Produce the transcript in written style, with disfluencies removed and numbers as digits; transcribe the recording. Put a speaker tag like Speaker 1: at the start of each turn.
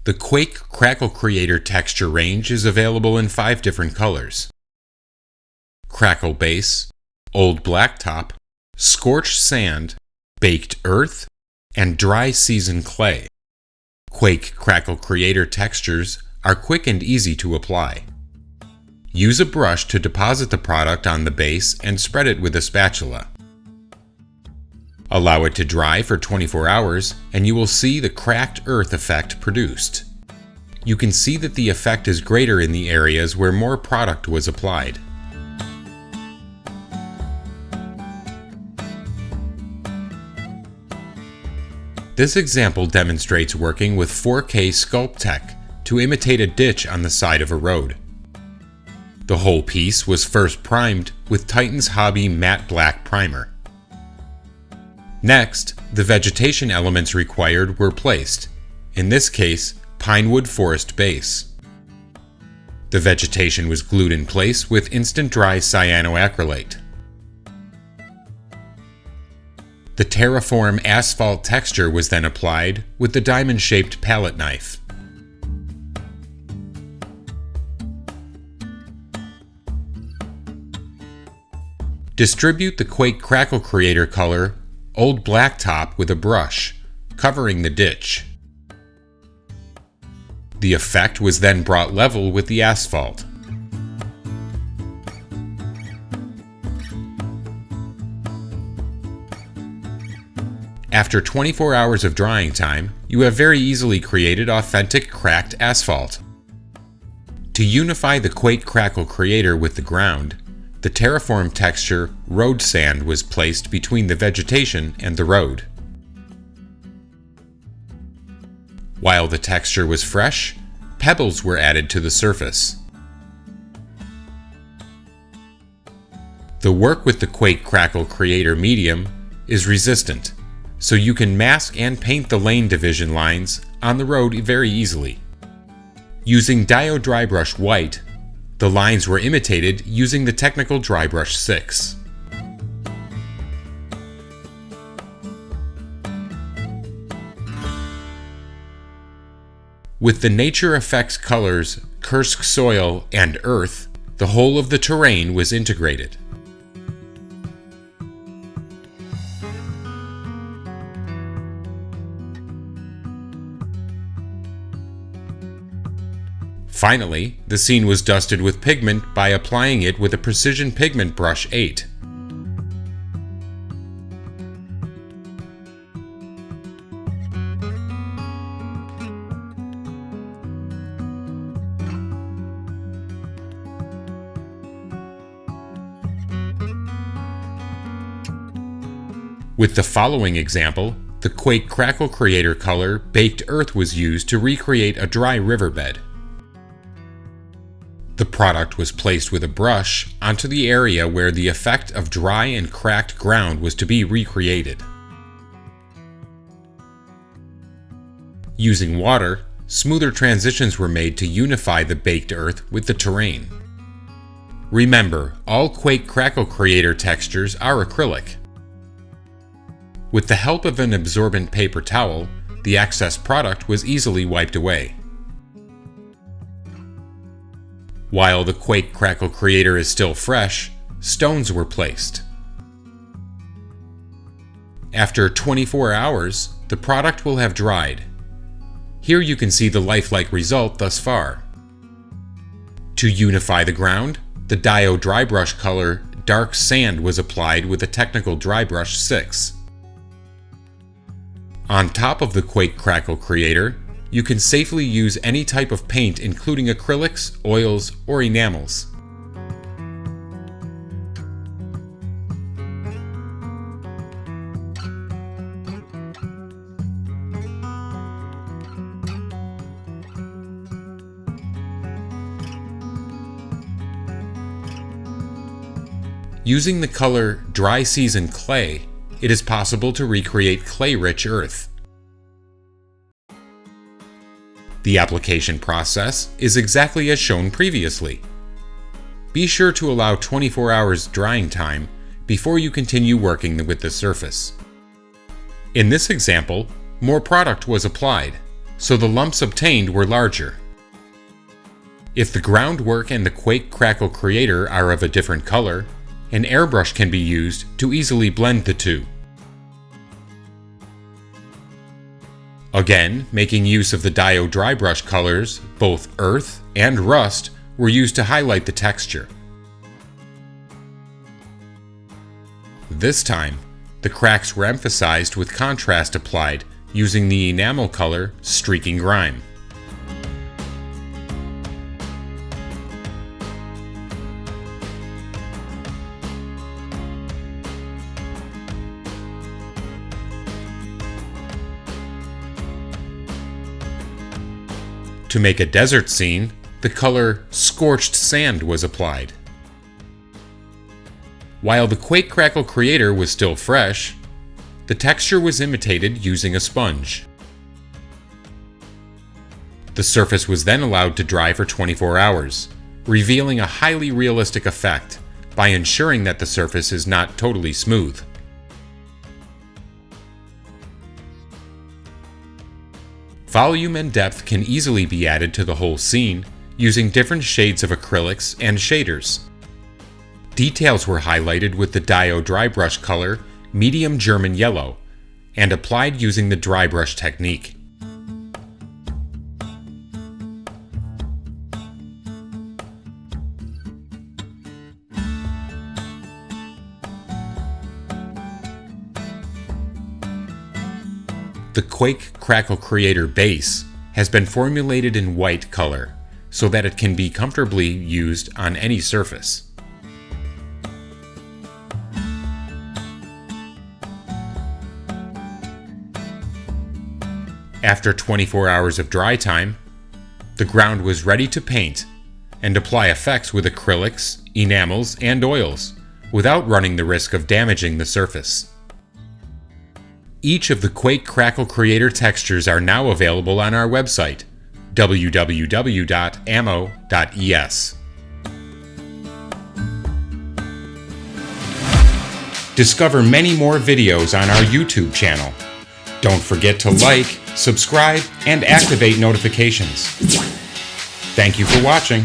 Speaker 1: The Quake Crackle Creator texture range is available in 5 different colors: Crackle Base, Old Blacktop, Scorched Sand, Baked Earth, and Dry Season Clay. Quake Crackle Creator textures are quick and easy to apply. Use a brush to deposit the product on the base and spread it with a spatula. Allow it to dry for 24 hours and you will see the cracked earth effect produced. You can see that the effect is greater in the areas where more product was applied. This example demonstrates working with 4K Sculptech to imitate a ditch on the side of a road. The whole piece was first primed with Titan's Hobby Matte Black Primer. Next, the vegetation elements required were placed, in this case, Pinewood Forest Base. The vegetation was glued in place with instant dry cyanoacrylate. The terraform asphalt texture was then applied with the diamond-shaped palette knife. Distribute the Quake Crackle Creator color Old Blacktop with a brush, covering the ditch. The effect was then brought level with the asphalt. After 24 hours of drying time, you have very easily created authentic cracked asphalt. To unify the Quake Crackle Creator with the ground, the terraform texture road sand was placed between the vegetation and the road. While the texture was fresh, pebbles were added to the surface. The work with the Quake Crackle Creator medium is resistant, so you can mask and paint the lane division lines on the road very easily. Using Dio Drybrush White, the lines were imitated using the technical Drybrush 6. With the Nature Effects colors Kursk Soil and Earth, the whole of the terrain was integrated. Finally, the scene was dusted with pigment by applying it with a Precision Pigment Brush 8. With the following example, the Quake Crackle Creator color Baked Earth was used to recreate a dry riverbed. The product was placed with a brush onto the area where the effect of dry and cracked ground was to be recreated. Using water, smoother transitions were made to unify the baked earth with the terrain. Remember, all Quake Crackle Creator textures are acrylic. With the help of an absorbent paper towel, the excess product was easily wiped away. While the Quake Crackle Creator is still fresh, stones were placed. After 24 hours, the product will have dried. Here you can see the lifelike result thus far. To unify the ground, the Dio Drybrush color Dark Sand was applied with the technical Drybrush 6. On top of the Quake Crackle Creator, you can safely use any type of paint including acrylics, oils, or enamels. Using the color Dry Season Clay, it is possible to recreate clay-rich earth. The application process is exactly as shown previously. Be sure to allow 24 hours drying time before you continue working with the surface. In this example, more product was applied, so the lumps obtained were larger. If the groundwork and the Quake Crackle Creator are of a different color, an airbrush can be used to easily blend the two. Again, making use of the Dio Drybrush colors, both earth and rust were used to highlight the texture. This time, the cracks were emphasized with contrast applied using the enamel color Streaking Grime. To make a desert scene, the color Scorched Sand was applied. While the Quake Crackle Creator was still fresh, the texture was imitated using a sponge. The surface was then allowed to dry for 24 hours, revealing a highly realistic effect by ensuring that the surface is not totally smooth. Volume and depth can easily be added to the whole scene using different shades of acrylics and shaders. Details were highlighted with the Dio Drybrush color Medium German Yellow and applied using the dry brush technique. The Quake Crackle Creator base has been formulated in white color so that it can be comfortably used on any surface. After 24 hours of dry time, the ground was ready to paint and apply effects with acrylics, enamels, and oils without running the risk of damaging the surface. Each of the Quake Crackle Creator textures are now available on our website, www.ammo.es. Discover many more videos on our YouTube channel. Don't forget to like, subscribe, and activate notifications. Thank you for watching.